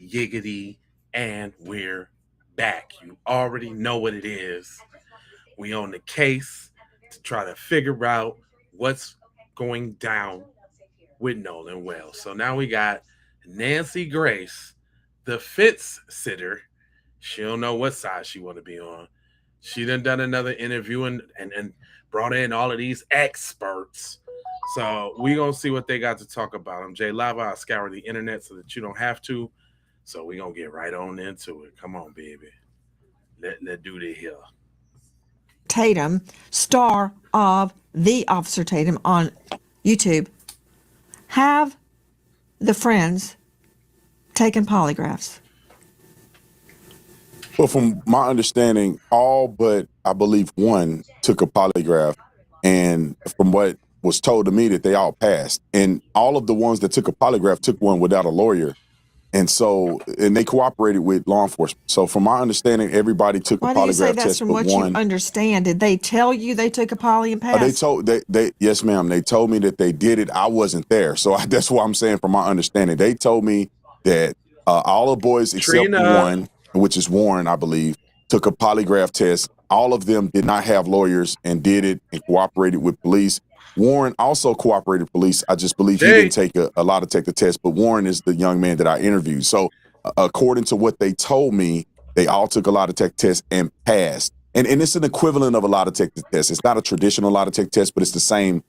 yiggity, and we're back. You already know what it is. We on the case to try to figure out what's going down with Nolan Wells. So now we got Nancy Grace, the fence sitter. She don't know what side she want to be on. She done another interview and brought in all of these experts. So we gonna see what they got to talk about. I'm Jay Lava. I scour the internet so that you don't have to. So we gonna get right on into it. Come on, baby. Let do this here. Tatum, star of The Officer Tatum on YouTube, have the friends taken polygraphs? Well, from my understanding, all but I believe one took a polygraph, and from what was told to me, that they all passed. And all of the ones that took a polygraph took one without a lawyer, and they cooperated with law enforcement. So, from my understanding, everybody took a polygraph test. Why do you say that's from what one. You understand? Did they tell you they took a poly and passed? Yes, ma'am. They told me that they did it. I wasn't there, so that's what I'm saying. From my understanding, they told me that all the boys except one, which is Warren, I believe, took a polygraph test. All of them did not have lawyers and did it and cooperated with police. Warren also cooperated with police. I just believe he didn't take a lot to take the test, but Warren is the young man that I interviewed. So according to what they told me, they all took a lot of tech tests and passed. And it's an equivalent of a lot of tech test. It's not a traditional lot of tech test, but it's the same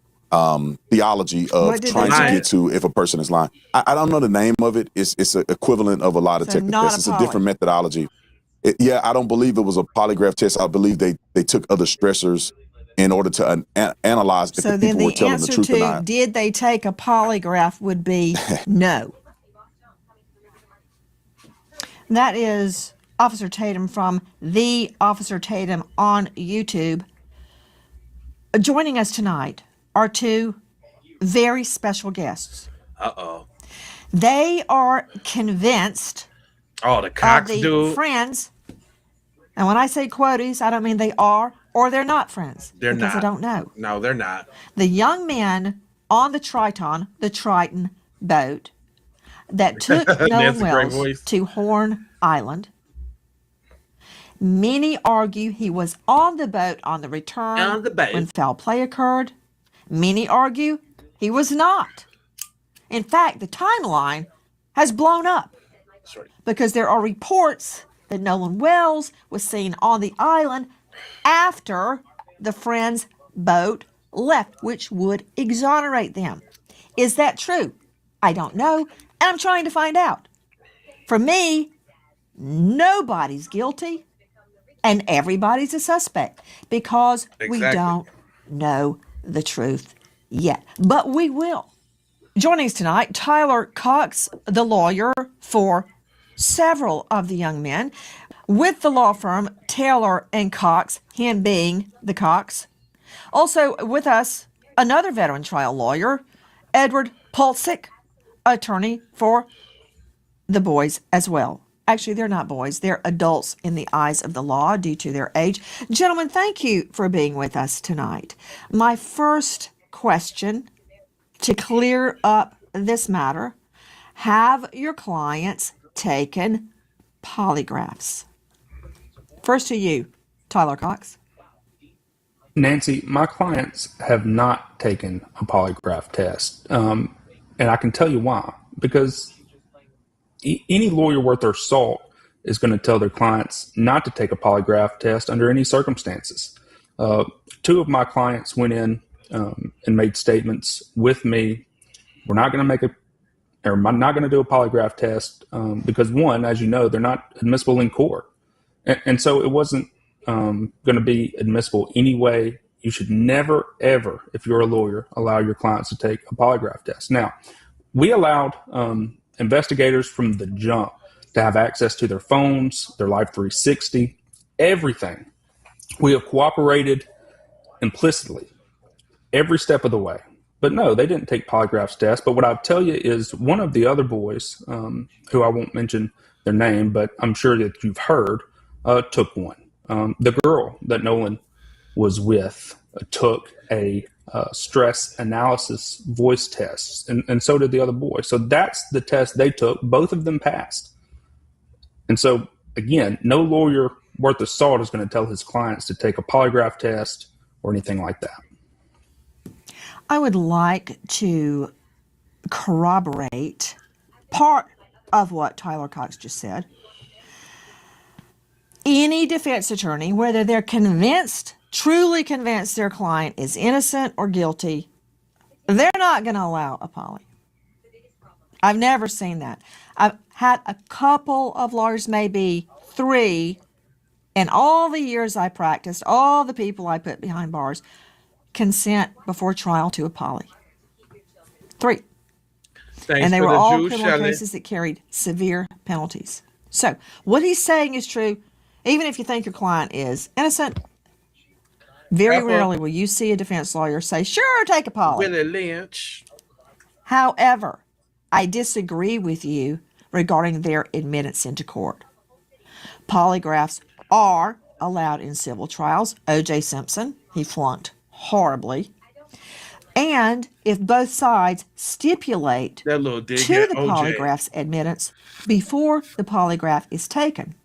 theology of trying to get to if a person is lying. I don't know the name of it. It's an equivalent of a lot of tech tests. It's a different methodology. I don't believe it was a polygraph test. I believe they took other stressors in order to analyze if the people were telling the truth or not. So then the answer to did they take a polygraph would be no. That is Officer Tatum from The Officer Tatum on YouTube. Joining us tonight are two very special guests. Uh-oh. They are convinced of the friends. And when I say quoties, I don't mean they are or they're not friends. They're because not. I don't know. No, they're not. The young men on the Triton boat that took Nolan Wells to Horn Island. Many argue he was on the boat on the return when foul play occurred. Many argue he was not. In fact, the timeline has blown up because there are reports that Nolan Wells was seen on the island after the friend's boat left, which would exonerate them. Is that true? I don't know, and I'm trying to find out. For me, nobody's guilty, and everybody's a suspect because we don't know the truth yet. But we will. Joining us tonight, Tyler Cox, the lawyer for several of the young men, with the law firm Taylor and Cox, him being the Cox. Also with us, another veteran trial lawyer, Edward Pulsick, attorney for the boys as well. Actually, they're not boys. They're adults in the eyes of the law due to their age. Gentlemen, thank you for being with us tonight. My first question to clear up this matter, have your clients taken polygraphs? First to you, Tyler Cox. Nancy, my clients have not taken a polygraph test. And I can tell you why. Because any lawyer worth their salt is going to tell their clients not to take a polygraph test under any circumstances. Two of my clients went in and made statements with me. We're not going to not going to do a polygraph test because, one, as you know, they're not admissible in court. And so it wasn't going to be admissible anyway. You should never, ever, if you're a lawyer, allow your clients to take a polygraph test. Now, we allowed investigators from the jump to have access to their phones, their Live 360, everything. We have cooperated implicitly every step of the way. But no, they didn't take polygraph tests. But what I'll tell you is one of the other boys, who I won't mention their name, but I'm sure that you've heard, took one. The girl that Nolan was with took a stress analysis voice test, and so did the other boy. So that's the test they took. Both of them passed. And so, again, no lawyer worth of salt is going to tell his clients to take a polygraph test or anything like that. I would like to corroborate part of what Tyler Cox just said. Any defense attorney, whether they're convinced, truly convinced their client is innocent or guilty, they're not going to allow a poly. I've never seen that. I've had a couple of lawyers, maybe 3, in all the years I practiced, all the people I put behind bars, consent before trial to a poly. 3. Thanks and they for were the all juice, criminal Shelley. cases that carried severe penalties. So what he's saying is true. Even if you think your client is innocent, very rarely will you see a defense lawyer say, sure, take a poly. Willie Lynch. However, I disagree with you regarding their admittance into court. Polygraphs are allowed in civil trials. O.J. Simpson, he flunked horribly. And if both sides stipulate to the polygraph's admittance before the polygraph is taken,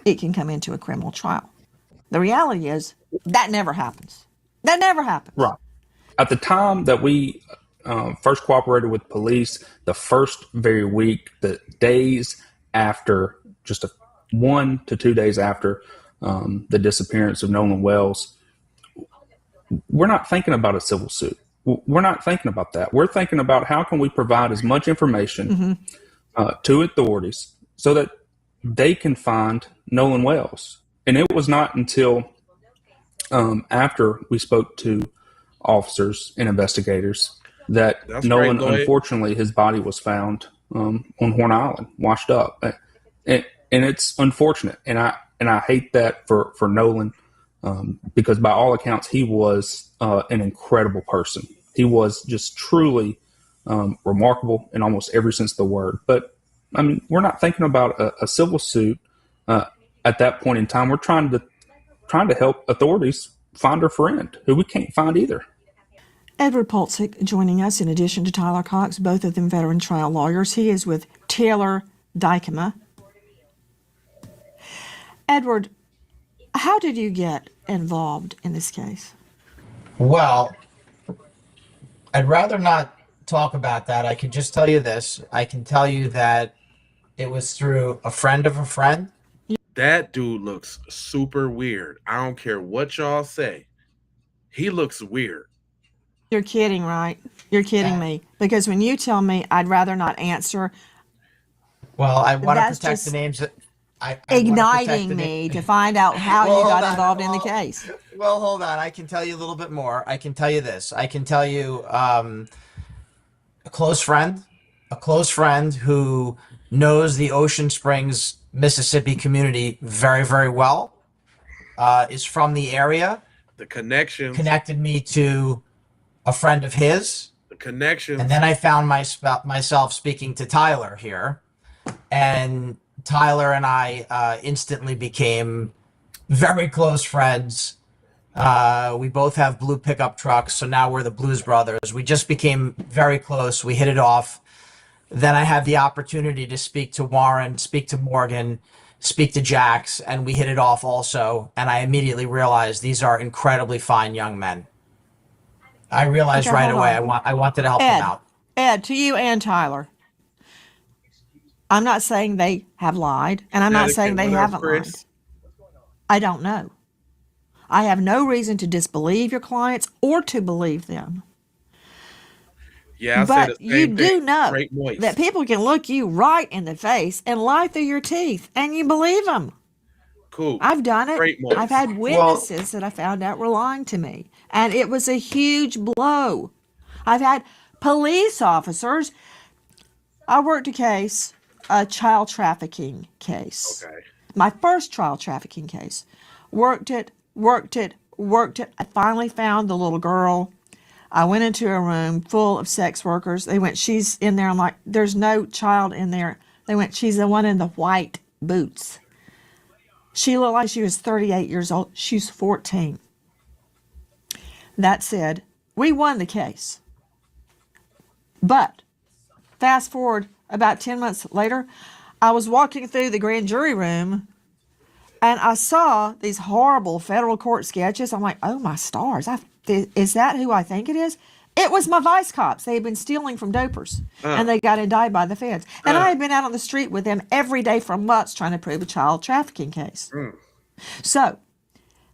it can come into a criminal trial. The reality is that never happens. That never happens. Right. At the time that we first cooperated with police, the first very week, the days after, just 1 to 2 days after the disappearance of Nolan Wells, we're not thinking about a civil suit. We're not thinking about that. We're thinking about how can we provide as much information to authorities so that they can find Nolan Wells. And it was not until after we spoke to officers and investigators that Nolan, unfortunately, his body was found on Horn Island, washed up. And it's unfortunate. And I hate that for Nolan. Because by all accounts, he was an incredible person. He was just truly remarkable in almost every sense of the word. But, I mean, we're not thinking about a civil suit at that point in time. We're trying to help authorities find our friend, who we can't find either. Edward Polczyk joining us in addition to Tyler Cox, both of them veteran trial lawyers. He is with Taylor Dykema. Edward, how did you get involved in this case? Well, I'd rather not talk about that. I can just tell you this. I can tell you that it was through a friend of a friend. That dude looks super weird. I don't care what y'all say. He looks weird. You're kidding, right? You're kidding me. Because when you tell me I'd rather not answer. Well, I want to protect the names. I igniting me to find out how you got involved in the case. Well, hold on. I can tell you a little bit more. I can tell you this. I can tell you a close friend who knows the Ocean Springs, Mississippi community very, very well, is from the area. The connections connected me to a friend of his. The connections. And then I found myself speaking to Tyler here, and Tyler and I instantly became very close friends. We both have blue pickup trucks, so now we're the Blues Brothers. We just became very close. We hit it off. Then I had the opportunity to speak to Warren, speak to Morgan, speak to Jax, and we hit it off also. And I immediately realized these are incredibly fine young men. I realized right away I wanted to help them out. Ed, to you and Tyler. I'm not saying they have lied, and I'm not saying they haven't lied. I don't know. I have no reason to disbelieve your clients or to believe them. Yeah, but you do know that people can look you right in the face and lie through your teeth, and you believe them. Cool. I've done it. I've had witnesses that I found out were lying to me, and it was a huge blow. I've had police officers. I worked a child trafficking case. Okay. My first child trafficking case. Worked it. I finally found the little girl. I went into a room full of sex workers. They went, she's in there. I'm like, there's no child in there. They went, she's the one in the white boots. She looked like she was 38 years old. She's 14. That said, we won the case. But fast forward about 10 months later, I was walking through the grand jury room and I saw these horrible federal court sketches. I'm like, oh my stars. Is that who I think it is? It was my vice cops. They had been stealing from dopers and they got indicted by the feds. And I had been out on the street with them every day for months trying to prove a child trafficking case. So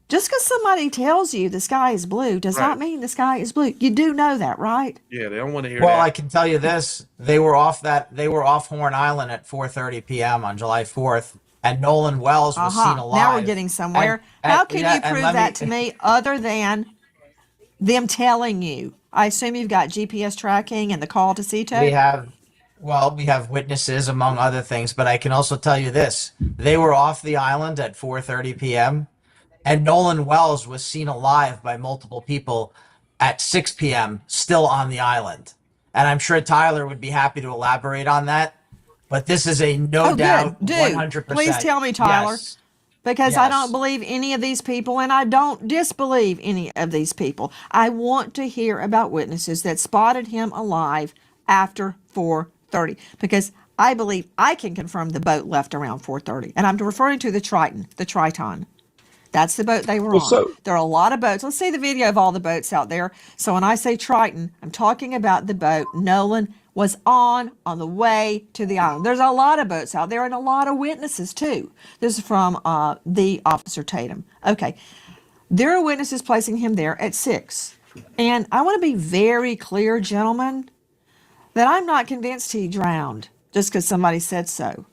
just because somebody tells you the sky is blue does not mean the sky is blue. You do know that, right? Yeah, they don't want to hear Well, that. I can tell you this: they were off Horn Island at 4:30 p.m. on July 4th, and Nolan Wells was seen alive. Now we're getting somewhere. How can you prove that to me other than them telling you? I assume you've got GPS tracking and the call to CETO? We have witnesses among other things, but I can also tell you this: they were off the island at 4:30 p.m. and Nolan Wells was seen alive by multiple people at 6 p.m. still on the island. And I'm sure Tyler would be happy to elaborate on that. But this is a no doubt 100%. Please tell me, Tyler. Yes. Because I don't believe any of these people, and I don't disbelieve any of these people. I want to hear about witnesses that spotted him alive after 4:30, because I believe I can confirm the boat left around 4:30. And I'm referring to the Triton. That's the boat they were on. There are a lot of boats. Let's see the video of all the boats out there. So when I say Triton, I'm talking about the boat Nolan was on the way to the island. There's a lot of boats out there and a lot of witnesses too. This is from the Officer Tatum. Okay. There are witnesses placing him there at 6. And I want to be very clear, gentlemen, that I'm not convinced he drowned just because somebody said so.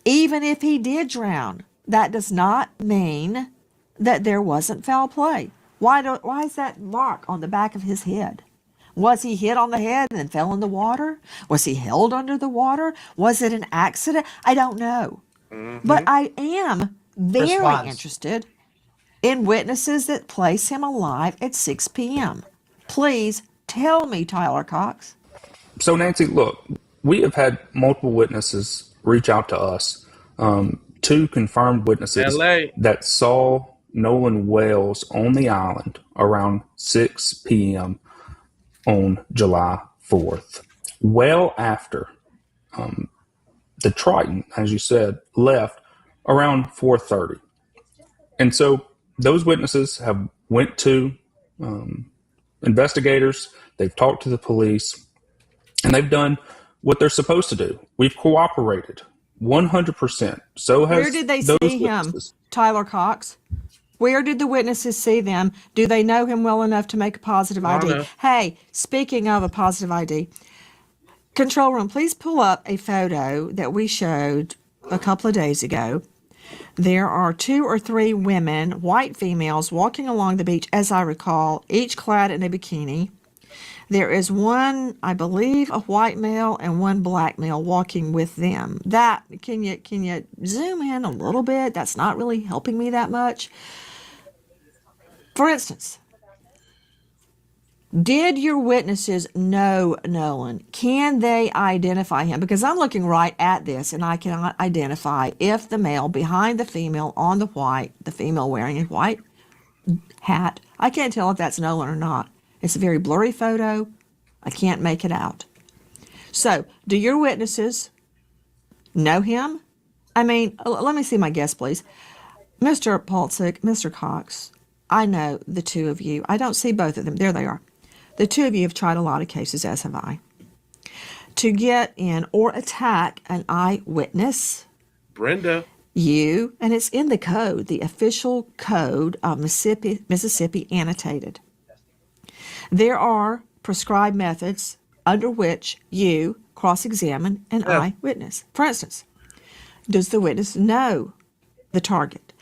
Even if he did drown, that does not mean that there wasn't foul play. Why is that mark on the back of his head? Was he hit on the head and then fell in the water? Was he held under the water? Was it an accident? I don't know. But I am very interested in witnesses that place him alive at 6 p.m. Please tell me, Tyler Cox. So, Nancy, look, we have had multiple witnesses reach out to us. 2 confirmed witnesses that saw Nolan Wells on the island around 6 p.m. on July 4th, well after the Triton, as you said, left around 4:30. And so those witnesses have went to investigators, they've talked to the police, and they've done what they're supposed to do. We've cooperated 100%. So has Where did they see witnesses. him, Tyler Cox? Where did the witnesses see them? Do they know him well enough to make a positive ID? Hey, speaking of a positive ID, control room, please pull up a photo that we showed a couple of days ago. There are 2 or 3 women, white females, walking along the beach, as I recall, each clad in a bikini. There is one, I believe, a white male and one black male walking with them. That, can you zoom in a little bit? That's not really helping me that much. For instance, did your witnesses know Nolan? Can they identify him? Because I'm looking right at this and I cannot identify if the male behind the female on the white, the female wearing a white hat, I can't tell if that's Nolan or not. It's a very blurry photo. I can't make it out. So, do your witnesses know him? I mean, let me see my guess, please. Mr. Polczyk, Mr. Cox, I know the 2 of you. I don't see both of them. There they are. The 2 of you have tried a lot of cases, as have I. To get in or attack an eyewitness, Brenda, and it's in the code, the official code of Mississippi annotated. There are prescribed methods under which you cross-examine an eyewitness. For instance, does the witness know the target?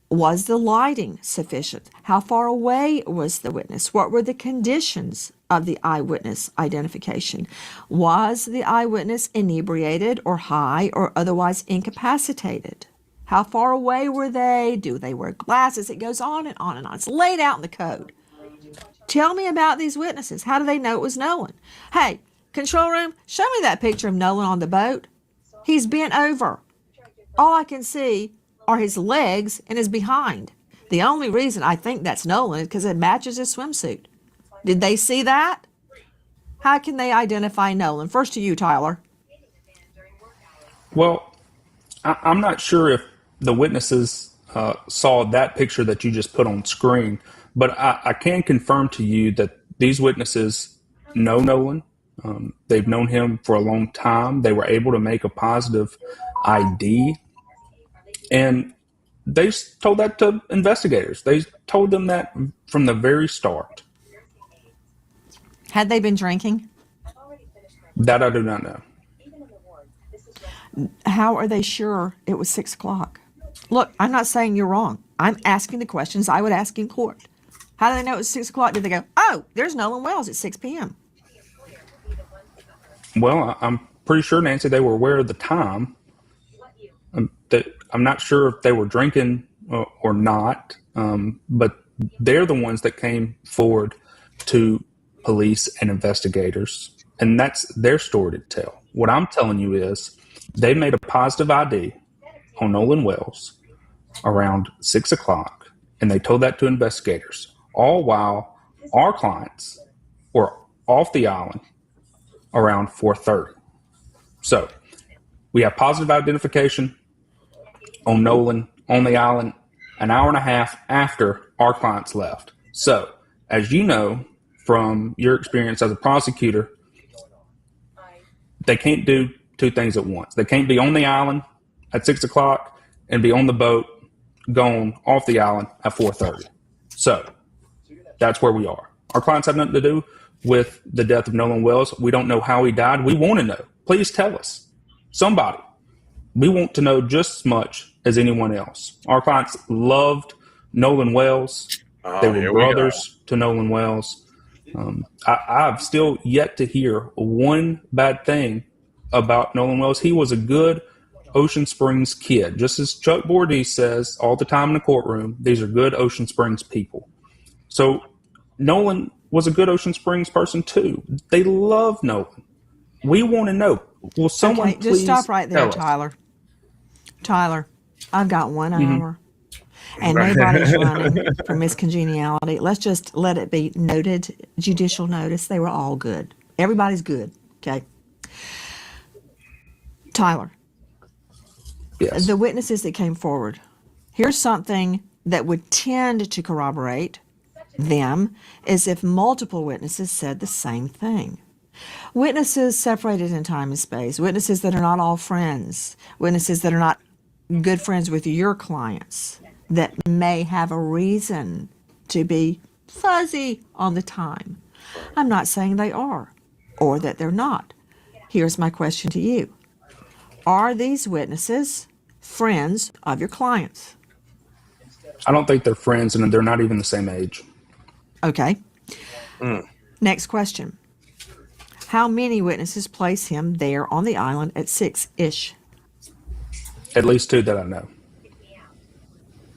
Was the lighting sufficient? How far away was the witness? What were the conditions of the eyewitness identification? Was the eyewitness inebriated or high or otherwise incapacitated? How far away were they? Do they wear glasses? It goes on and on and on. It's laid out in the code. Tell me about these witnesses. How do they know it was Nolan? Hey, control room, show me that picture of Nolan on the boat. He's bent over. All I can see are his legs and his behind. The only reason I think that's Nolan is because it matches his swimsuit. Did they see that? How can they identify Nolan? First to you, Tyler. Well, I'm not sure if the witnesses saw that picture that you just put on screen, but I can confirm to you that these witnesses know Nolan. They've known him for a long time. They were able to make a positive ID, and they told that to investigators. They told them that from the very start. Had they been drinking? That I do not know. How are they sure it was 6 o'clock? Look, I'm not saying you're wrong. I'm asking the questions I would ask in court. How do they know it was 6 o'clock? Did they go, oh, there's Nolan Wells at 6 p.m.? Well, I'm pretty sure, Nancy, they were aware of the time. I'm not sure if they were drinking or not, but they're the ones that came forward to police and investigators, and that's their story to tell. What I'm telling you is they made a positive ID on Nolan Wells around 6 o'clock, and they told that to investigators, all while our clients were off the island around 4:30. So we have positive identification on Nolan on the island an hour and a half after our clients left. So, as you know from your experience as a prosecutor, they can't do two things at once. They can't be on the island at 6 o'clock and be on the boat going off the island at 4:30. So, that's where we are. Our clients have nothing to do with the death of Nolan Wells. We don't know how he died. We want to know. Please tell us. Somebody. We want to know just as much as anyone else. Our clients loved Nolan Wells. They were brothers to Nolan Wells. I've still yet to hear one bad thing about Nolan Wells. He was a good Ocean Springs kid. Just as Chuck Bordee says all the time in the courtroom, these are good Ocean Springs people. So Nolan was a good Ocean Springs person too. They love Nolan. We want to know. Will someone please just stop right there, tell us? Tyler, I've got 1 hour, and nobody's running for miscongeniality. Let's just let it be noted, judicial notice. They were all good. Everybody's good. Okay. Tyler. Yes. The witnesses that came forward. Here's something that would tend to corroborate them, is if multiple witnesses said the same thing. Witnesses separated in time and space, witnesses that are not all friends, witnesses that are not good friends with your clients, that may have a reason to be fuzzy on the time. I'm not saying they are or that they're not. Here's my question to you. Are these witnesses friends of your clients? I don't think they're friends, and they're not even the same age. Okay. Next question. How many witnesses place him there on the island at 6-ish? At least two that I know.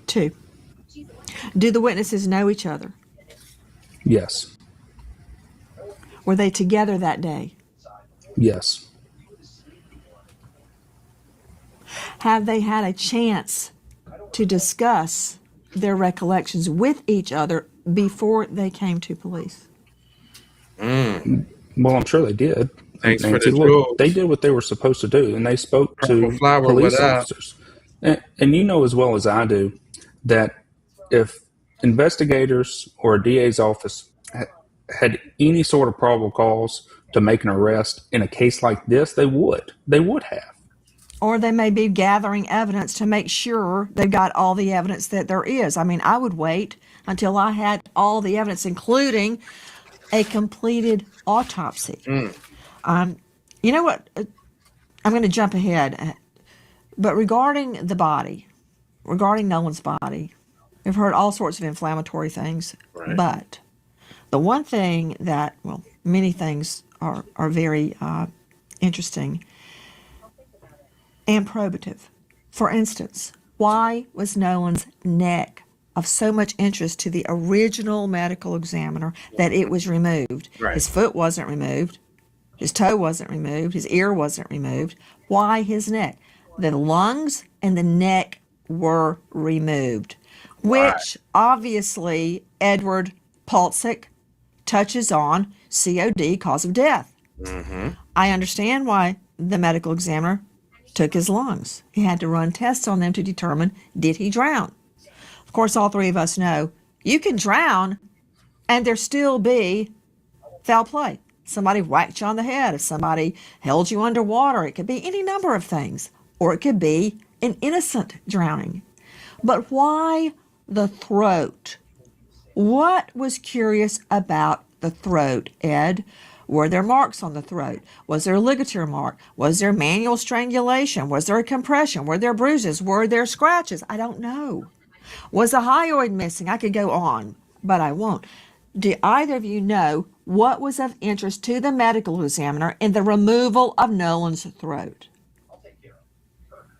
2. Do the witnesses know each other? Yes. Were they together that day? Yes. Have they had a chance to discuss their recollections with each other before they came to police? Well, I'm sure they did. Thanks for Nancy, the look, jewels. they did what they were supposed to do, and they spoke to Flower, police what up? officers. And you know as well as I do that if investigators or a DA's office had any sort of probable cause to make an arrest in a case like this, they would. They would have. Or they may be gathering evidence to make sure they've got all the evidence that there is. I mean, I would wait until I had all the evidence, including a completed autopsy. You know what? I'm going to jump ahead. But regarding the body, regarding Nolan's body, we've heard all sorts of inflammatory things. Right. But the one thing that, well, many things are very interesting and probative. For instance, why was Nolan's neck of so much interest to the original medical examiner that it was removed? Right. His foot wasn't removed. His toe wasn't removed. His ear wasn't removed. Why his neck? The lungs and the neck were removed, which obviously Edward Pulsick touches on COD, cause of death. I understand why the medical examiner took his lungs. He had to run tests on them to determine, did he drown? Of course, all three of us know you can drown and there still be foul play. Somebody whacked you on the head. If somebody held you underwater, it could be any number of things. Or it could be an innocent drowning. But why the throat? What was curious about the throat, Ed? Were there marks on the throat? Was there a ligature mark? Was there manual strangulation? Was there a compression? Were there bruises? Were there scratches? I don't know. Was a hyoid missing? I could go on, but I won't. Do either of you know what was of interest to the medical examiner in the removal of Nolan's throat?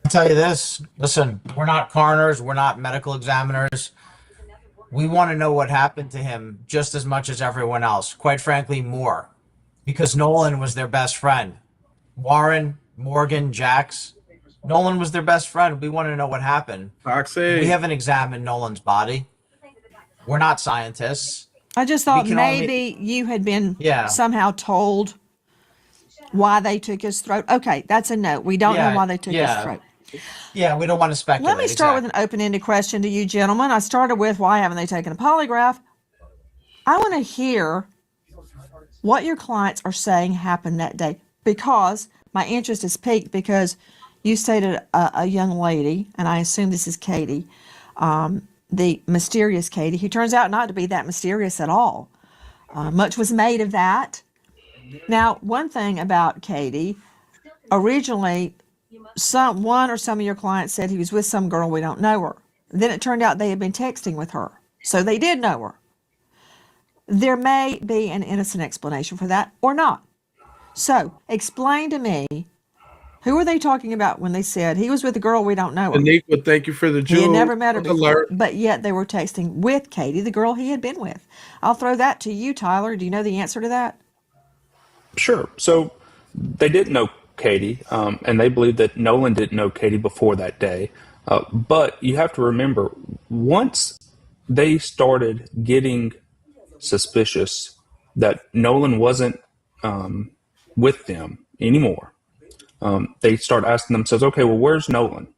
I'll tell you this. Listen, we're not coroners. We're not medical examiners. We want to know what happened to him just as much as everyone else. Quite frankly, more. Because Nolan was their best friend. Warren, Morgan, Jax. Nolan was their best friend. We want to know what happened. Foxy. We haven't examined Nolan's body. We're not scientists. I just thought maybe you had been somehow told why they took his throat. Okay, that's a note. We don't know why they took his throat. Yeah, we don't want to speculate. Let me start with an open-ended question to you gentlemen. I started with, why haven't they taken a polygraph? I want to hear what your clients are saying happened that day, because my interest is piqued because you stated a young lady, and I assume this is Katie, the mysterious Katie, who turns out not to be that mysterious at all. Much was made of that. Now, one thing about Katie, originally, one or some of your clients said he was with some girl, we don't know her. Then it turned out they had been texting with her, so they did know her. There may be an innocent explanation for that or not. So, explain to me, who were they talking about when they said he was with a girl, we don't know her? Aniqua, thank you for the jewel. He had never met her before, alert. But yet they were texting with Katie, the girl he had been with. I'll throw that to you, Tyler. Do you know the answer to that? Sure. So they didn't know Katie, and they believe that Nolan didn't know Katie before that day. But you have to remember, once they started getting suspicious that Nolan wasn't with them anymore, they start asking themselves, okay, well, where's Nolan?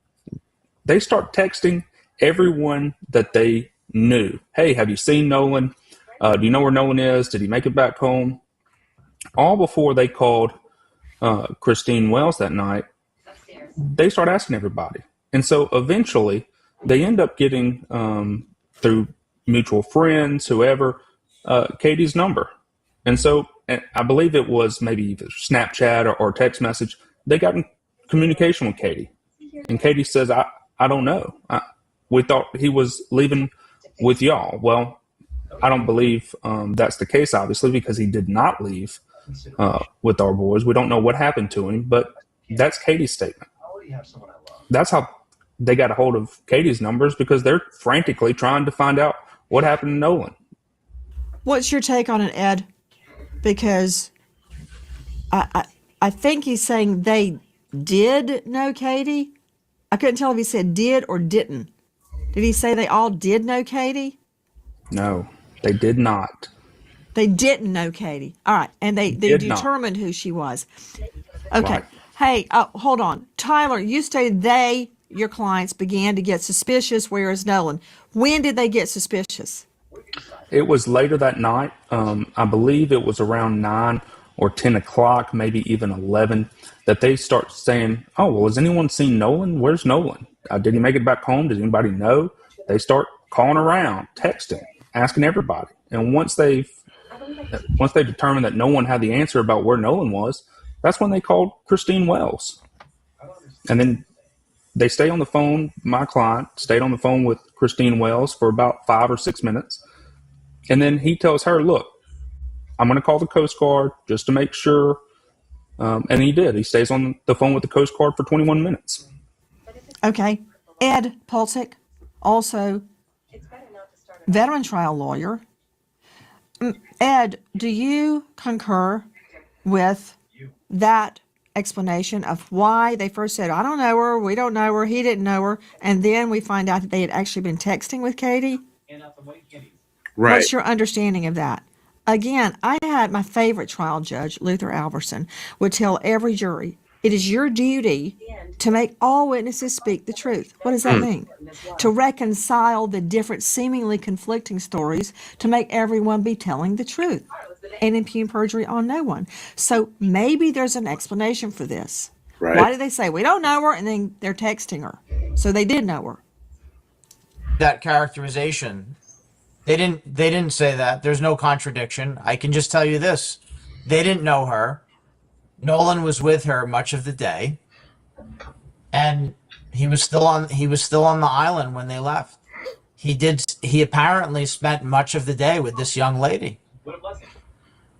They start texting everyone that they knew. Hey, have you seen Nolan? Do you know where Nolan is? Did he make it back home? All before they called Christine Wells that night, they start asking everybody. And so eventually they end up getting, through mutual friends, whoever, Katie's number. And so I believe it was maybe either Snapchat or text message. They got in communication with Katie. And Katie says, I don't know. We thought he was leaving with y'all. Well, I don't believe that's the case, obviously, because he did not leave with our boys. We don't know what happened to him, but that's Katie's statement. That's how they got a hold of Katie's numbers, because they're frantically trying to find out what happened to Nolan. What's your take on it, Ed? Because I think he's saying they did know Katie. I couldn't tell if he said did or didn't. Did he say they all did know Katie? No, they did not. They didn't know Katie. All right. And they determined who she was. Okay. Right. Hey, hold on. Tyler, you stated your clients, began to get suspicious, whereas Nolan. When did they get suspicious? It was later that night. I believe it was around 9 or 10 o'clock, maybe even 11, that they start saying, oh, well, has anyone seen Nolan? Where's Nolan? Did he make it back home? Does anybody know? They start calling around, texting, asking everybody. And once they determined that no one had the answer about where Nolan was, that's when they called Christine Wells. And then they stay on the phone. My client stayed on the phone with Christine Wells for about 5 or 6 minutes. And then he tells her, look, I'm going to call the Coast Guard just to make sure. And he did. He stays on the phone with the Coast Guard for 21 minutes. Okay. Ed Pulsick, also veteran trial lawyer. Ed, do you concur with that explanation of why they first said, I don't know her, we don't know her, he didn't know her, and then we find out that they had actually been texting with Katie? Right. What's your understanding of that? Again, I had my favorite trial judge, Luther Alverson, would tell every jury, It is your duty to make all witnesses speak the truth. What does that mean? To reconcile the different seemingly conflicting stories, to make everyone be telling the truth and impugn perjury on no one. So maybe there's an explanation for this. Right. Why do they say we don't know her and then they're texting her? So they did know her. That characterization, they didn't say that. There's no contradiction. I can just tell you this. They didn't know her. Nolan was with her much of the day, and he was still on the island when they left. He apparently spent much of the day with this young lady.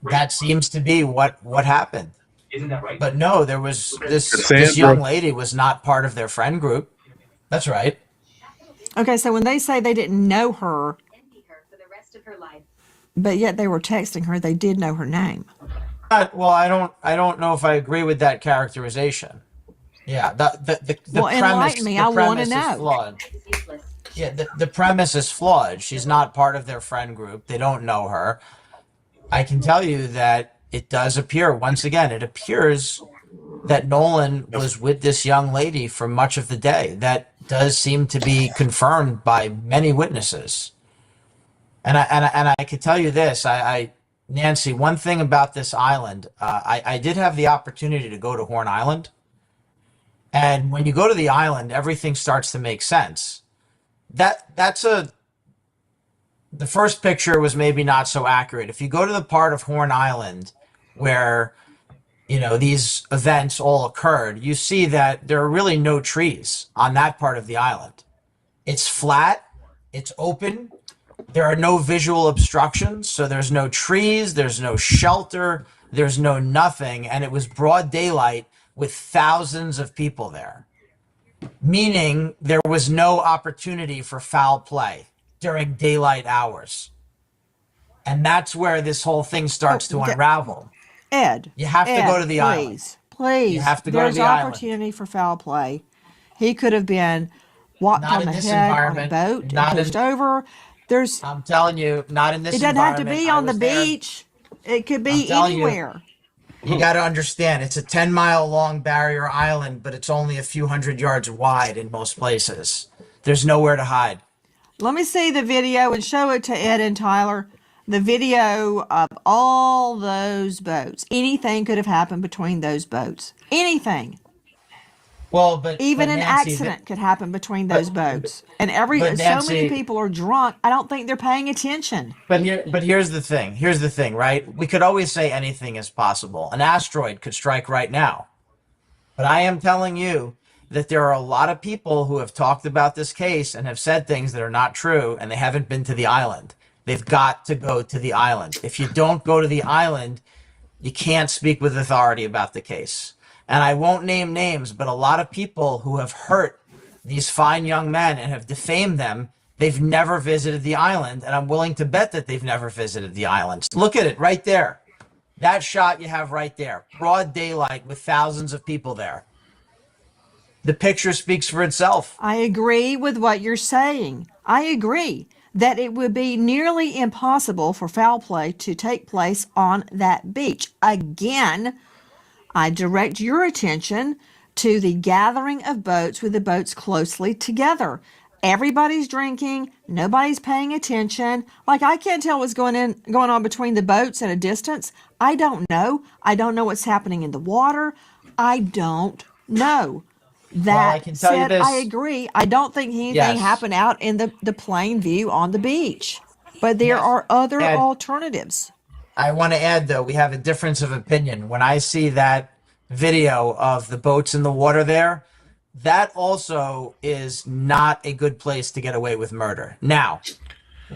That seems to be what happened. Isn't that right? But no, there was this Cassandra. young lady was not part of their friend group. That's right. Okay, so when they say they didn't know her, Envy her for the rest of her life. but yet they were texting her, they did know her name. Well, I don't know if I agree with that characterization. Yeah, the Well, premise, enlighten me. the I wanna premise know. is flawed. Is useless. Yeah, the premise is flawed. She's not part of their friend group. They don't know her. I can tell you that it does appear, once again, it appears that Nolan was with this young lady for much of the day. That does seem to be confirmed by many witnesses. And I could tell you this, Nancy, one thing about this island, I did have the opportunity to go to Horn Island. And when you go to the island, everything starts to make sense. The first picture was maybe not so accurate. If you go to the part of Horn Island where these events all occurred, you see that there are really no trees on that part of the island. It's flat, it's open, there are no visual obstructions, so there's no trees, there's no shelter, there's no nothing, and it was broad daylight with thousands of people there, meaning there was no opportunity for foul play during daylight hours. And that's where this whole thing starts to unravel. Ed, You have to go to the island. Please. You have to go to There's the island. opportunity for foul play. He could have been whopped Not on in the this head on a environment. boat Not and in- pushed over. There's. I'm telling you, not in this It doesn't have to environment. be I on the was there. beach. It could I'm be telling you. anywhere. You got to understand, it's a 10-mile long barrier island, but it's only a few hundred yards wide in most places. There's nowhere to hide. Let me see the video and show it to Ed and Tyler. The video of all those boats. Anything could have happened between those boats. Anything. Well, but Even but an Nancy, accident could happen between those boats. And so many Nancy- people are drunk. I don't think they're paying attention. But here's the thing. Here's the thing, right? We could always say anything is possible. An asteroid could strike right now. But I am telling you that there are a lot of people who have talked about this case and have said things that are not true, and they haven't been to the island. They've got to go to the island. If you don't go to the island, you can't speak with authority about the case. And I won't name names, but a lot of people who have hurt these fine young men and have defamed them, they've never visited the island, and I'm willing to bet that they've never visited the island. Look at it right there. That shot you have right there. Broad daylight with thousands of people there. The picture speaks for itself. I agree with what you're saying. I agree that it would be nearly impossible for foul play to take place on that beach. Again, I direct your attention to the gathering of boats with the boats closely together. Everybody's drinking, nobody's paying attention. Like, I can't tell what's going on between the boats at a distance. I don't know. I don't know what's happening in the water. I don't know. That I can tell you said, this. I agree. I don't think anything Yes. happened out in the plain view on the beach. But there Yes. are other And- alternatives. I want to add, though, we have a difference of opinion. When I see that video of the boats in the water there, that also is not a good place to get away with murder. Now,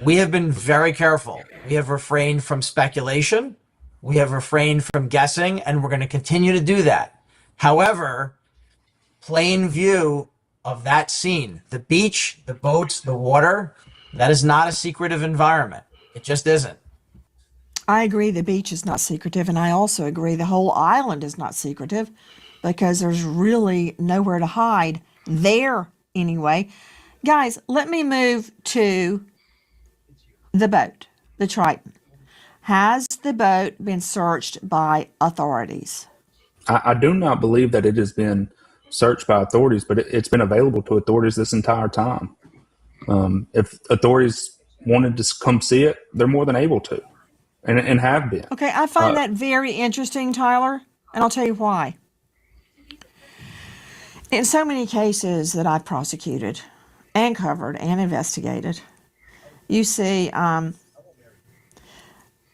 we have been very careful. We have refrained from speculation. We have refrained from guessing, and we're going to continue to do that. However, plain view of that scene, the beach, the boats, the water, that is not a secretive environment. It just isn't. I agree the beach is not secretive, and I also agree the whole island is not secretive because there's really nowhere to hide there anyway. Guys, let me move to the boat, the Triton. Has the boat been searched by authorities? I do not believe that it has been searched by authorities, but it's been available to authorities this entire time. If authorities wanted to come see it, they're more than able to, and have been. Okay, I find that very interesting, Tyler, and I'll tell you why. In so many cases that I've prosecuted and covered and investigated, you see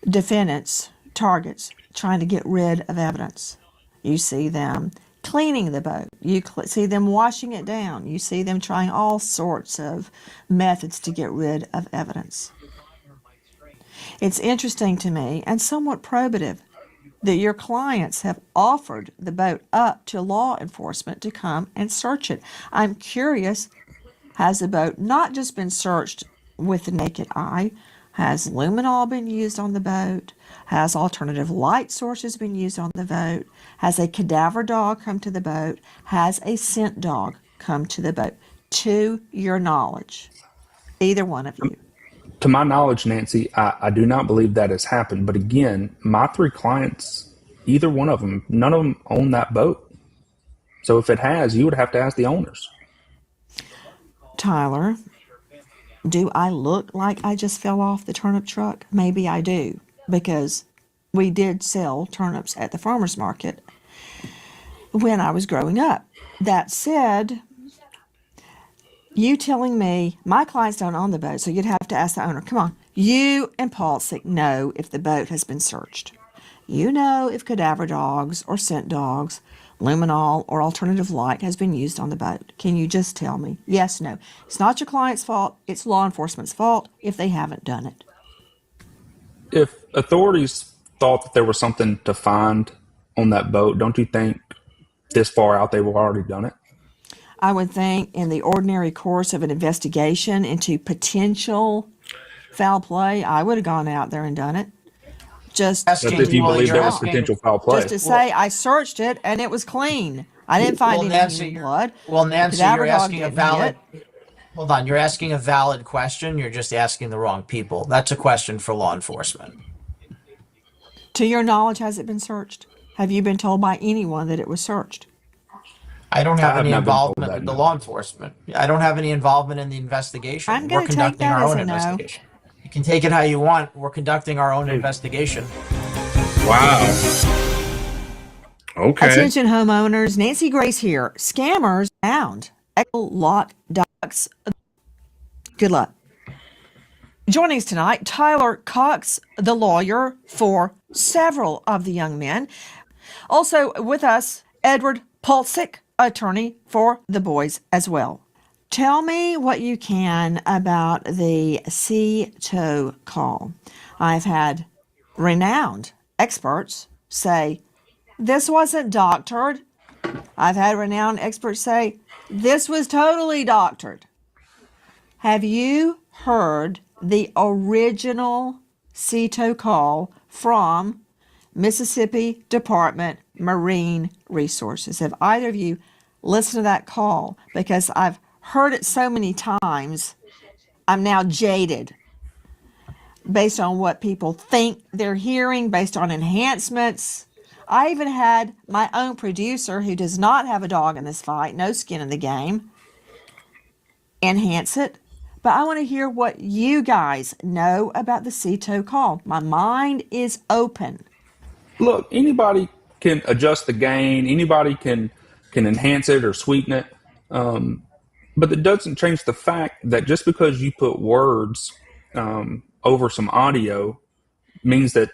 defendants, targets, trying to get rid of evidence. You see them cleaning the boat. You see them washing it down. You see them trying all sorts of methods to get rid of evidence. It's interesting to me and somewhat probative that your clients have offered the boat up to law enforcement to come and search it. I'm curious, has the boat not just been searched with the naked eye? Has luminol been used on the boat? Has alternative light sources been used on the boat? Has a cadaver dog come to the boat? Has a scent dog come to the boat? To your knowledge, either one of you. To my knowledge, Nancy, I do not believe that has happened. But again, my 3 clients, either one of them, none of them own that boat. So if it has, you would have to ask the owners. Tyler, do I look like I just fell off the turnip truck? Maybe I do, because we did sell turnips at the farmer's market when I was growing up. That said, you telling me my clients don't own the boat, so you'd have to ask the owner. Come on, you and Paulsick know if the boat has been searched. You know if cadaver dogs or scent dogs, luminol or alternative light has been used on the boat. Can you just tell me? Yes, no. It's not your client's fault. It's law enforcement's fault if they haven't done it. If authorities thought that there was something to find on that boat, don't you think this far out they would have already done it? I would think in the ordinary course of an investigation into potential foul play, I would have gone out there and done it. Just But if you believe there was potential foul play. Just to say, I searched it and it was clean. I didn't find any human blood. Well, Nancy, Cadaver you're dog asking a didn't valid. hit. Hold on, you're asking a valid question. You're just asking the wrong people. That's a question for law enforcement. To your knowledge, has it been searched? Have you been told by anyone that it was searched? I don't have I have any not been told involvement that, with the no. law enforcement. I don't have any involvement in the investigation. I'm We're going to take conducting that our as own a no. investigation. You can take it how you want. We're conducting our own investigation. Wow. Okay. Attention homeowners, Nancy Grace here. Scammers found. Lock ducks. Good luck. Joining us tonight, Tyler Cox, the lawyer for several of the young men. Also with us, Edward Paulsick, attorney for the boys as well. Tell me what you can about the CTO call. I've had renowned experts say, this wasn't doctored. I've had renowned experts say, this was totally doctored. Have you heard the original CTO call from Mississippi Department Marine Resources? Have either of you listened to that call? Because I've heard it so many times, I'm now jaded based on what people think they're hearing, based on enhancements. I even had my own producer, who does not have a dog in this fight, no skin in the game, enhance it. But I want to hear what you guys know about the CTO call. My mind is open. Look, anybody can adjust the gain. Anybody can enhance it or sweeten it. But it doesn't change the fact that just because you put words over some audio means that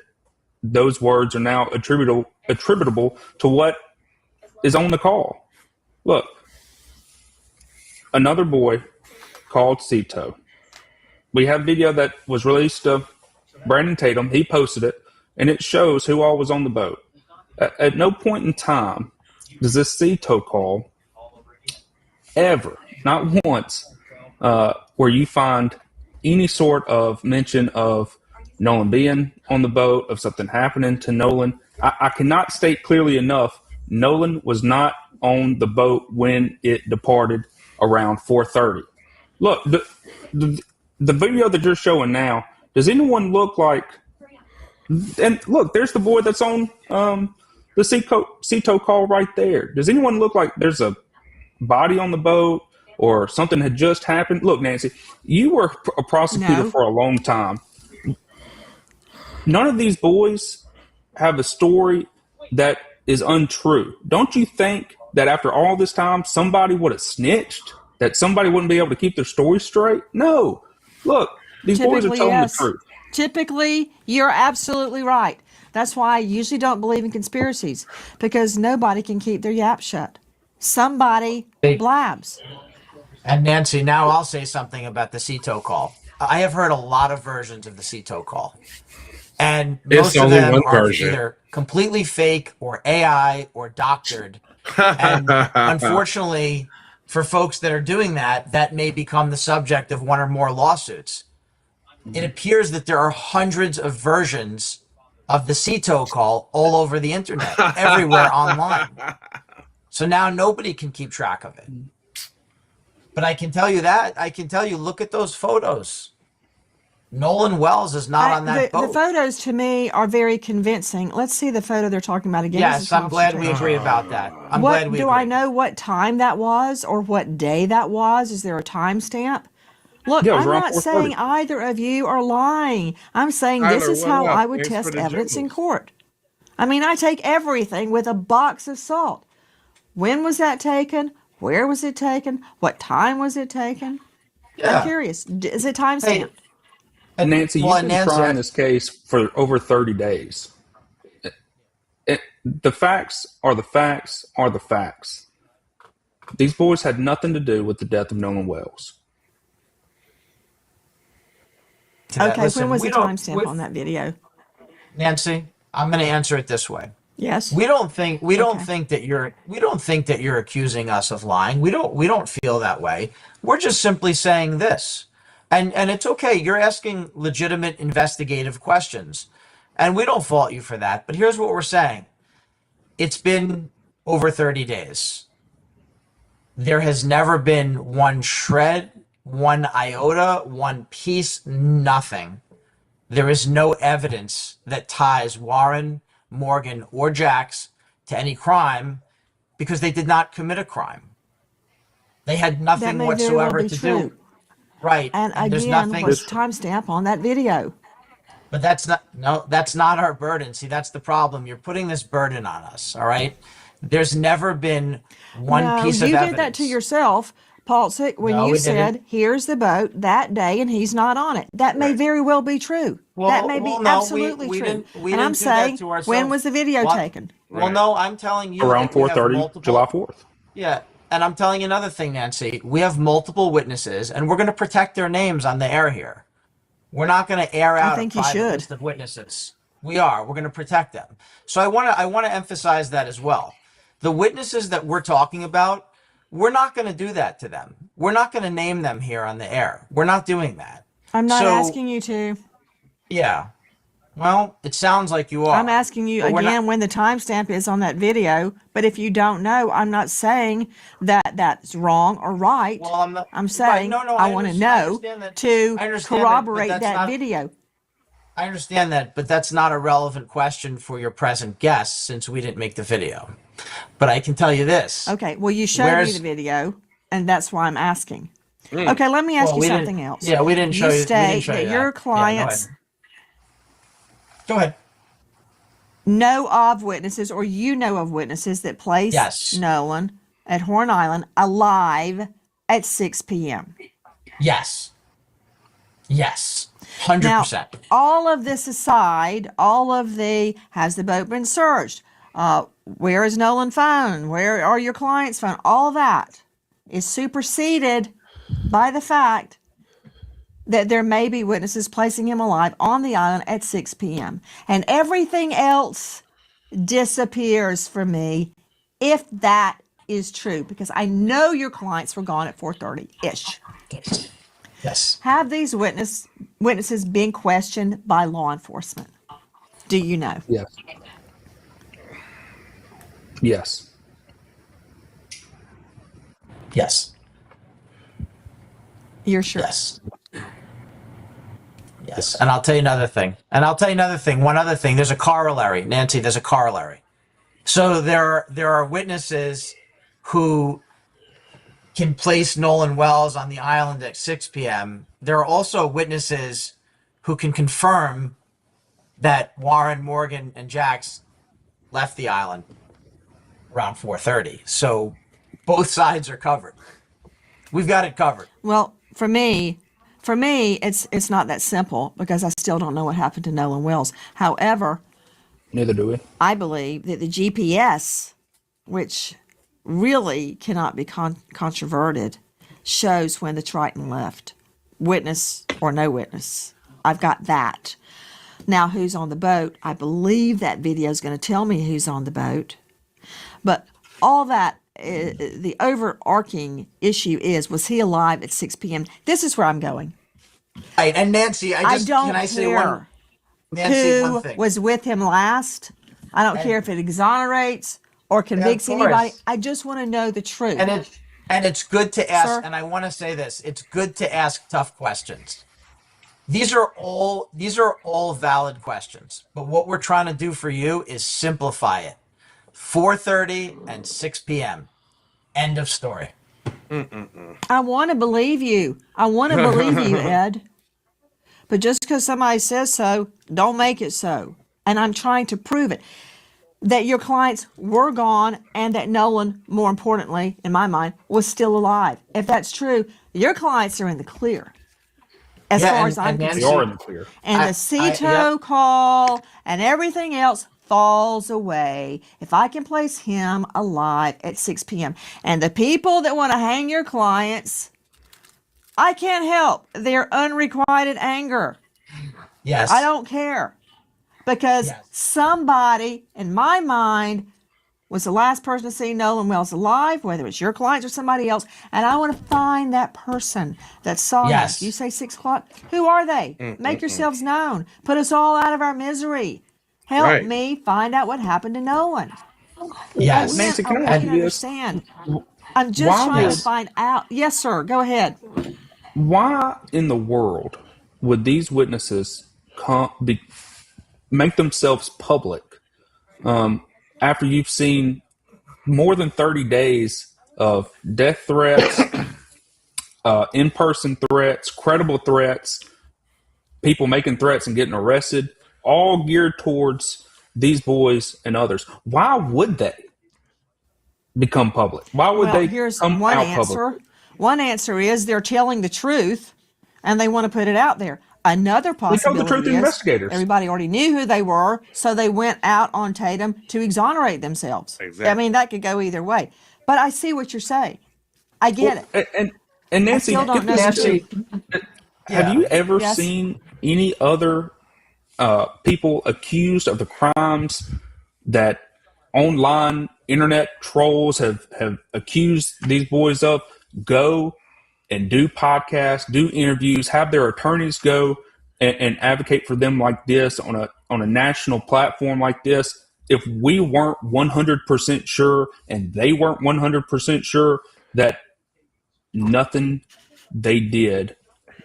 those words are now attributable to what is on the call. Look, another boy called Cito. We have video that was released of Brandon Tatum. He posted it, and it shows who all was on the boat. At no point in time does this Cito call ever, not once, where you find any sort of mention of Nolan being on the boat, of something happening to Nolan. I cannot state clearly enough, Nolan was not on the boat when it departed around 4:30. Look, the video that you're showing now, does anyone look like, and look, there's the boy that's on The Ceto call right there. Does anyone look like there's a body on the boat or something had just happened? Look, Nancy, you were a prosecutor for a long time. None of these boys have a story that is untrue. Don't you think that after all this time, somebody would have snitched? That somebody wouldn't be able to keep their story straight? No. Look, these boys are telling the truth. Typically, you're absolutely right. That's why I usually don't believe in conspiracies, because nobody can keep their yap shut. Somebody blabs. And Nancy, now I'll say something about the Ceto call. I have heard a lot of versions of the Ceto call. And most of them are either completely fake or AI or doctored. And unfortunately, for folks that are doing that, that may become the subject of one or more lawsuits. It appears that there are hundreds of versions of the Ceto call all over the internet, everywhere online. So now nobody can keep track of it. But I can tell you that. I can tell you, look at those photos. Nolan Wells is not on that boat. The photos to me are very convincing. Let's see the photo they're talking about again. Yes, I'm glad we agree about that. I'm glad we agree. Do I know what time that was or what day that was? Is there a timestamp? Look, I'm not saying either of you are lying. I'm saying this is how I would test evidence in court. I mean, I take everything with a box of salt. When was that taken? Where was it taken? What time was it taken? Yeah. I'm curious. Is it timestamped? And Nancy, you've been trying this case for over 30 days. The facts are the facts are the facts. These boys had nothing to do with the death of Nolan Wells. Okay, listen, when was the timestamp on that video? Nancy, I'm going to answer it this way. Yes. We don't think that you're accusing us of lying. We don't feel that way. We're just simply saying this. And it's okay. You're asking legitimate investigative questions. And we don't fault you for that. But here's what we're saying. It's been over 30 days. There has never been one shred, one iota, one piece, nothing. There is no evidence that ties Warren, Morgan, or Jax to any crime because they did not commit a crime. They had nothing whatsoever to do. Right. And again, what's timestamp on that video? But that's not our burden. See, that's the problem. You're putting this burden on us, all right? There's never been one piece of evidence. You did that to yourself, Paul, when you said, here's the boat that day and he's not on it. That may very well be true. That may be absolutely true. And I'm saying, when was the video taken? Well, no, I'm telling you. Around 4:30, July 4th. Yeah. And I'm telling you another thing, Nancy. We have multiple witnesses, and we're going to protect their names on the air here. We're not going to air out a private list of witnesses. We are. We're going to protect them. So I want to emphasize that as well. The witnesses that we're talking about, we're not going to do that to them. We're not going to name them here on the air. We're not doing that. I'm not asking you to. Yeah. Well, it sounds like you are. I'm asking you again when the timestamp is on that video. But if you don't know, I'm not saying that that's wrong or right. Well, I'm saying I want to know to corroborate that video. I understand that, but that's not a relevant question for your present guest since we didn't make the video. But I can tell you this. Okay, well, you showed me the video, and that's why I'm asking. Okay, let me ask you something else. Yeah, we didn't show you. You state that your clients... Go ahead. Know of witnesses, or you know of witnesses that placed Nolan at Horn Island alive at 6 p.m. Yes. Yes. 100%. Now, all of this aside, has the boat been searched? Where is Nolan found? Where are your clients found? All that is superseded by the fact that there may be witnesses placing him alive on the island at 6 p.m. And everything else disappears for me if that is true, because I know your clients were gone at 4:30-ish. Yes. Have these witnesses been questioned by law enforcement? Do you know? Yes. Yes. Yes. You're sure? Yes. Yes. And I'll tell you another thing. One other thing. There's a corollary. Nancy, there's a corollary. So there are witnesses who can place Nolan Wells on the island at 6 p.m. There are also witnesses who can confirm that Warren, Morgan, and Jax left the island around 4:30. So both sides are covered. We've got it covered. Well, for me, it's not that simple because I still don't know what happened to Nolan Wells. However, Neither do we. I believe that the GPS, which really cannot be controverted, shows when the Triton left, witness or no witness. I've got that. Now, who's on the boat? I believe that video is going to tell me who's on the boat. But all that, the overarching issue is, was he alive at 6 p.m.? This is where I'm going. Right, and Nancy, I don't can I say care one who thing? was with him last. I don't care if it exonerates or convicts anybody. I just want to know the truth. And it's good to ask, Sir? and I want to say this, it's good to ask tough questions. These are all valid questions, but what we're trying to do for you is simplify it. 4:30 and 6 p.m. End of story. I want to believe you. I want to believe you, Ed. But just because somebody says so, don't make it so. And I'm trying to prove it. That your clients were gone and that Nolan, more importantly, in my mind, was still alive. If that's true, your clients are in the clear. As far as I'm concerned. They are in the clear. And the CETO call and everything else falls away if I can place him alive at 6 p.m. And the people that want to hang your clients, I can't help their unrequited anger. Yes. I don't care. Because somebody, in my mind, was the last person to see Nolan Wells alive, whether it's your clients or somebody else, and I want to find that person that saw this. You say 6 o'clock? Who are they? Make yourselves known. Put us all out of our misery. Help me find out what happened to Nolan. Yes. Nancy, can I I ask can you this? understand. I'm just trying to find out. Yes, sir. Go ahead. Why in the world would these witnesses make themselves public after you've seen more than 30 days of death threats, in-person threats, credible threats, people making threats and getting arrested, all geared towards these boys and others? Why would they become public? Why would they here's come one out answer. public? One answer is they're telling the truth and they want to put it out there. Another possibility the truth to is investigators. everybody already knew who they were, so they went out on Tatum to exonerate themselves. Exactly. I mean, that could go either way. But I see what you're saying. I get it. And Nancy, I still don't know the truth. Have you ever seen any other people accused of the crimes that online internet trolls have accused these boys of go and do podcasts, do interviews, have their attorneys go and advocate for them like this on a national platform like this? If we weren't 100% sure and they weren't 100% sure that nothing they did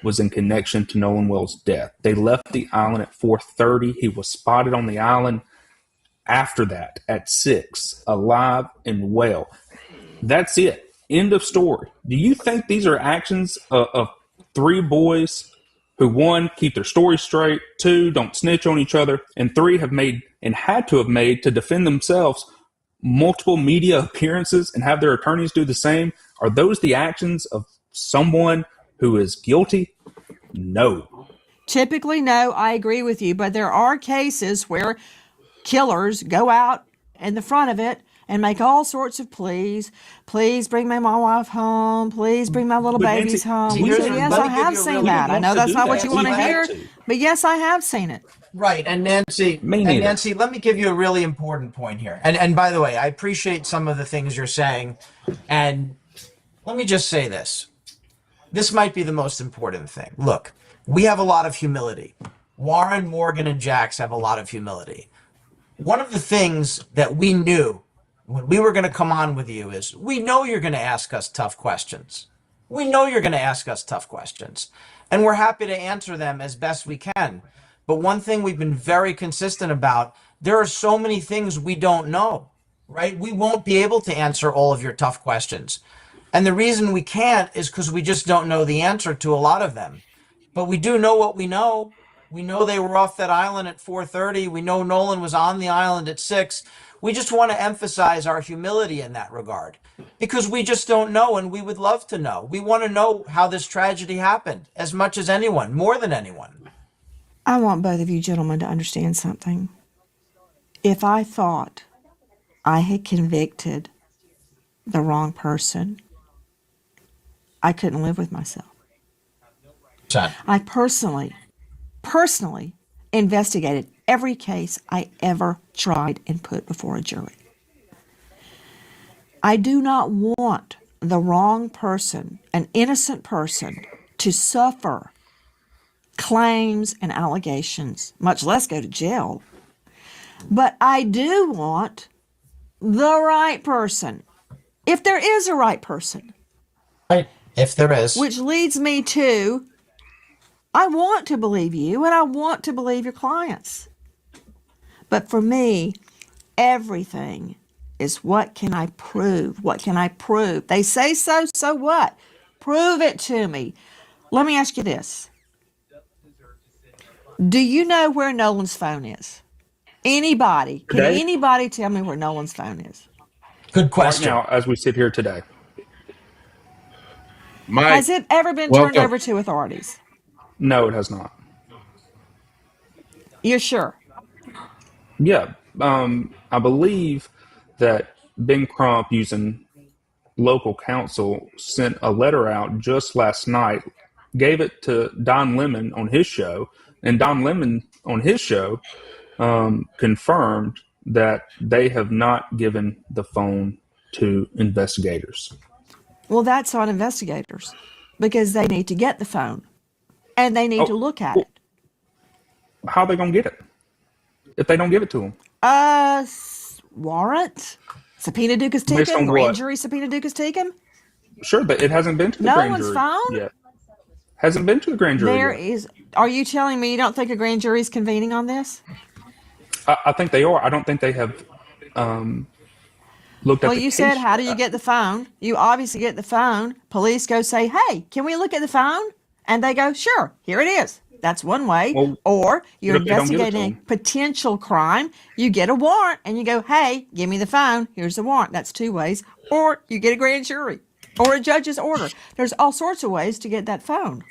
was in connection to Nolan Wells' death. They left the island at 4:30. He was spotted on the island after that at 6, alive and well. That's it. End of story. Do you think these are actions of 3 boys who, 1, keep their story straight, 2, don't snitch on each other, and 3, have made and had to have made to defend themselves multiple media appearances and have their attorneys do the same? Are those the actions of someone who is guilty? No. Typically, no, I agree with you. But there are cases where killers go out in the front of it and make all sorts of pleas. Please bring my wife home. Please bring my little babies home. Nancy, So yes, I have seen that. I know that's not what you want to hear, but yes, I have seen it. Right. And Nancy, let me give you a really important point here. And by the way, I appreciate some of the things you're saying. And let me just say this. This might be the most important thing. Look, we have a lot of humility. Warren, Morgan, and Jax have a lot of humility. One of the things that we knew when we were going to come on with you is we know you're going to ask us tough questions. We know you're going to ask us tough questions. And we're happy to answer them as best we can. But one thing we've been very consistent about, there are so many things we don't know. right? We won't be able to answer all of your tough questions. And the reason we can't is because we just don't know the answer to a lot of them. But we do know what we know. We know they were off that island at 4:30. We know Nolan was on the island at 6. We just want to emphasize our humility in that regard because we just don't know and we would love to know. We want to know how this tragedy happened as much as anyone, more than anyone. I want both of you gentlemen to understand something. If I thought I had convicted the wrong person, I couldn't live with myself. I personally investigated every case I ever tried and put before a jury. I do not want the wrong person, an innocent person, to suffer claims and allegations, much less go to jail. But I do want the right person, if there is a right person. Right, if there is. Which leads me to, I want to believe you and I want to believe your clients. But for me, everything is what can I prove? What can I prove? They say so, so what? Prove it to me. Let me ask you this. Do you know where Nolan's phone is? Anybody? Can Today? anybody tell me where Nolan's phone is? Good question. Right now, as we sit here today. Mike, has it ever been turned over to authorities? No, it has not. You're sure? Yeah. I believe that Ben Crump, using local counsel, sent a letter out just last night, gave it to Don Lemon on his show, and Don Lemon on his show confirmed that they have not given the phone to investigators. Well, that's on investigators because they need to get the phone and they need to look at it. How are they going to get it if they don't give it to them? Warrant? Subpoena Dukas Teakum? Grand jury subpoena Dukas Teakum? Sure, but it hasn't been to the grand jury yet. Hasn't been to the grand jury yet. Are you telling me you don't think a grand jury is convening on this? I think they are. I don't think they have looked at Well, the you case said, how do you yet. get the phone? You obviously get the phone. Police go say, hey, can we look at the phone? And they go, sure, here it is. That's one way. Well, or you're what if they don't give it to investigating them? potential crime. You get a warrant and you go, hey, give me the phone. Here's the warrant. That's two ways. Or you get a grand jury or a judge's order. There's all sorts of ways to get that phone.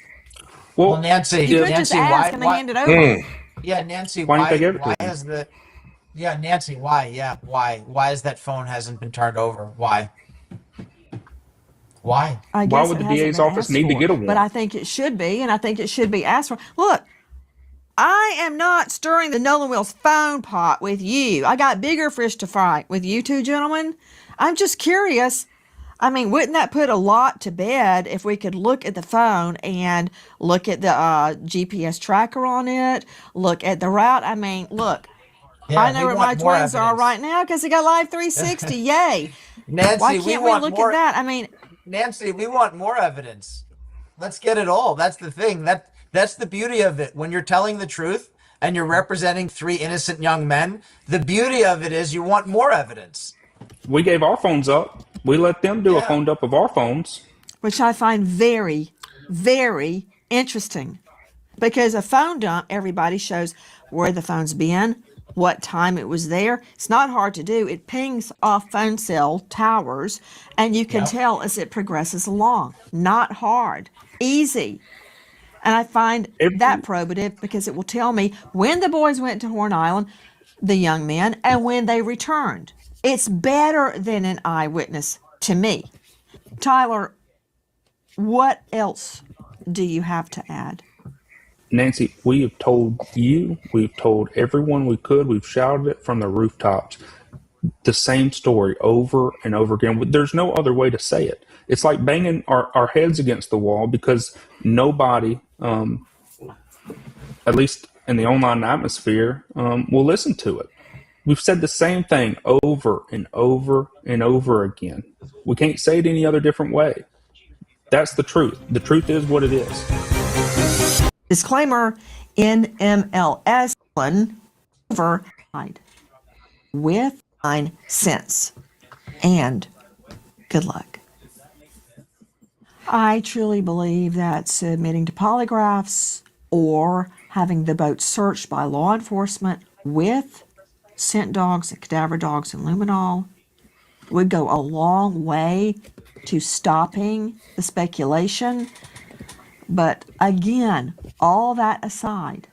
Well, Nancy, you could just ask and they hand it over. Yeah, Nancy, why didn't they give it to has the? Yeah, Nancy, why? Yeah, why? Why is that phone hasn't been turned over? Why? Why? I guess Why would the DA's office need to get a warrant? But I think it should be, and I think it should be asked for. Look, I am not stirring the Nolan Wells phone pot with you. I got bigger fish to fry with you two gentlemen. I'm just curious. I mean, wouldn't that put a lot to bed if we could look at the phone and look at the GPS tracker on it, look at the route? I mean, look, Yeah, I know where my twins are right now because they got Live 360. Yay. Nancy, why can't we look at that? I mean, Nancy, we want more evidence. Let's get it all. That's the thing. That's the beauty of it. When you're telling the truth and you're representing three innocent young men, the beauty of it is you want more evidence. We gave our phones up. We let them do a phone dump of our phones. Which I find very, very interesting. Because a phone dump, everybody shows where the phone's been, what time it was there. It's not hard to do. It pings off phone cell towers, and you can tell as it progresses along. Not hard. Easy. And I find that probative because it will tell me when the boys went to Horn Island, the young men, and when they returned. It's better than an eyewitness to me. Tyler, what else do you have to add? Nancy, we have told you, we've told everyone we could, we've shouted it from the rooftops. The same story over and over again. There's no other way to say it. It's like banging our heads against the wall because nobody, at least in the online atmosphere, will listen to it. We've said the same thing over and over and over again. We can't say it any other different way. That's the truth. The truth is what it is. Disclaimer, NMLS over with cents. And good luck. I truly believe that submitting to polygraphs or having the boat searched by law enforcement with scent dogs and cadaver dogs and luminol would go a long way to stopping the speculation. But again, all that aside,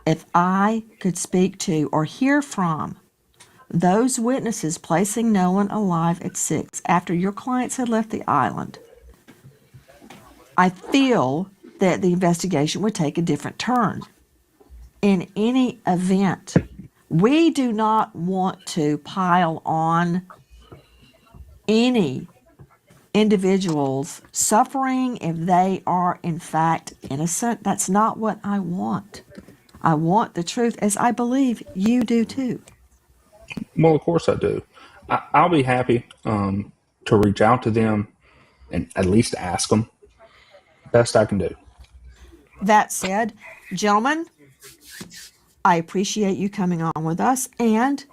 if I could speak to or hear from those witnesses placing Nolan alive at 6 after your clients had left the island, I feel that the investigation would take a different turn. In any event, we do not want to pile on any individuals suffering if they are in fact innocent. That's not what I want. I want the truth, as I believe you do too. Well, of course I do. I'll be happy to reach out to them and at least ask them. Best I can do. That said, gentlemen, I appreciate you coming on with us, and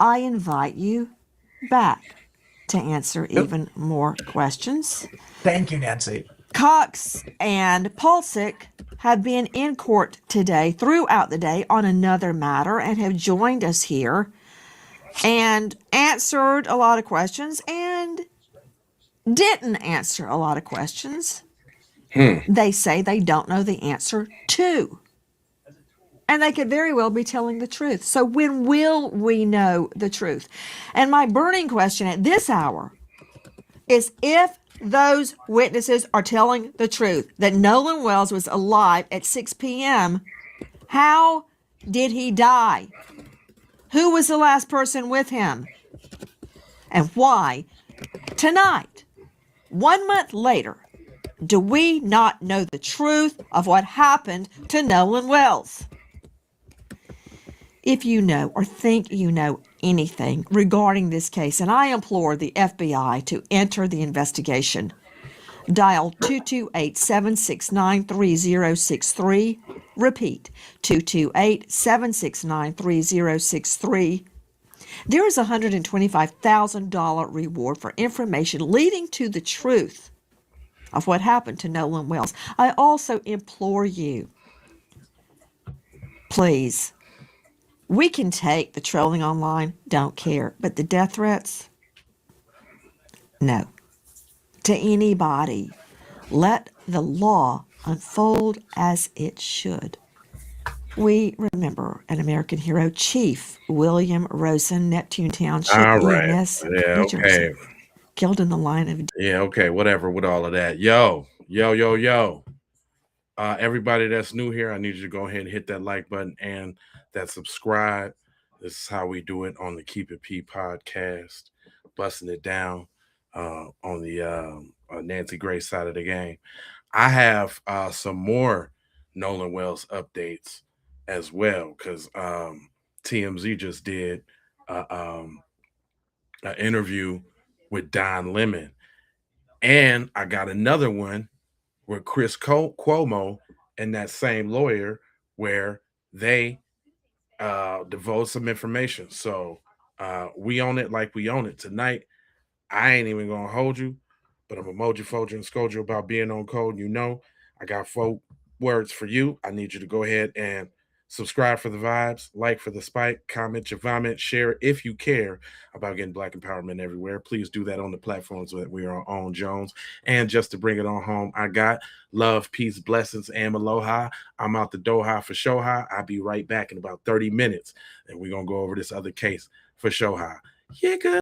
I invite you back to answer even more questions. Thank you, Nancy. Cox and Pulsick have been in court today, throughout the day, on another matter and have joined us here and answered a lot of questions and didn't answer a lot of questions. They say they don't know the answer to. And they could very well be telling the truth. So when will we know the truth? And my burning question at this hour is, if those witnesses are telling the truth, that Nolan Wells was alive at 6 p.m., how did he die? Who was the last person with him? And why, tonight, 1 month later, do we not know the truth of what happened to Nolan Wells? If you know or think you know anything regarding this case, and I implore the FBI to enter the investigation, dial 228-769-3063. Repeat, 228-769-3063. There is a $125,000 reward for information leading to the truth of what happened to Nolan Wells. I also implore you, please, we can take the trolling online, don't care, but the death threats, no. To anybody. Let the law unfold as it should. We remember an American hero, Chief William Rosen, Neptune Township, EMS, New Jersey, killed in the line of... Yeah, okay, whatever with all of that. Yo. Everybody that's new here, I need you to go ahead and hit that like button and that subscribe. This is how we do it on the Keep It P podcast, busting it down on the Nancy Grace side of the game. I have some more Nolan Wells updates as well, because TMZ just did an interview with Don Lemon, and I got another one with Chris Cuomo and that same lawyer, where they divulge some information. So we own it like we own it tonight. I ain't even gonna hold you, but I'm emoji, fold you, and scold you about being on code. You know, I got 4 words for you. I need you to go ahead and subscribe for the vibes, like for the spike, comment your vomit, share if you care about getting Black empowerment everywhere. Please do that on the platforms that we are on, Jones. And just to bring it on home, I got love, peace, blessings, and aloha. I'm out the Doha for Shoha. I'll be right back in about 30 minutes, and we're going to go over this other case for Shoha. Yeah, good.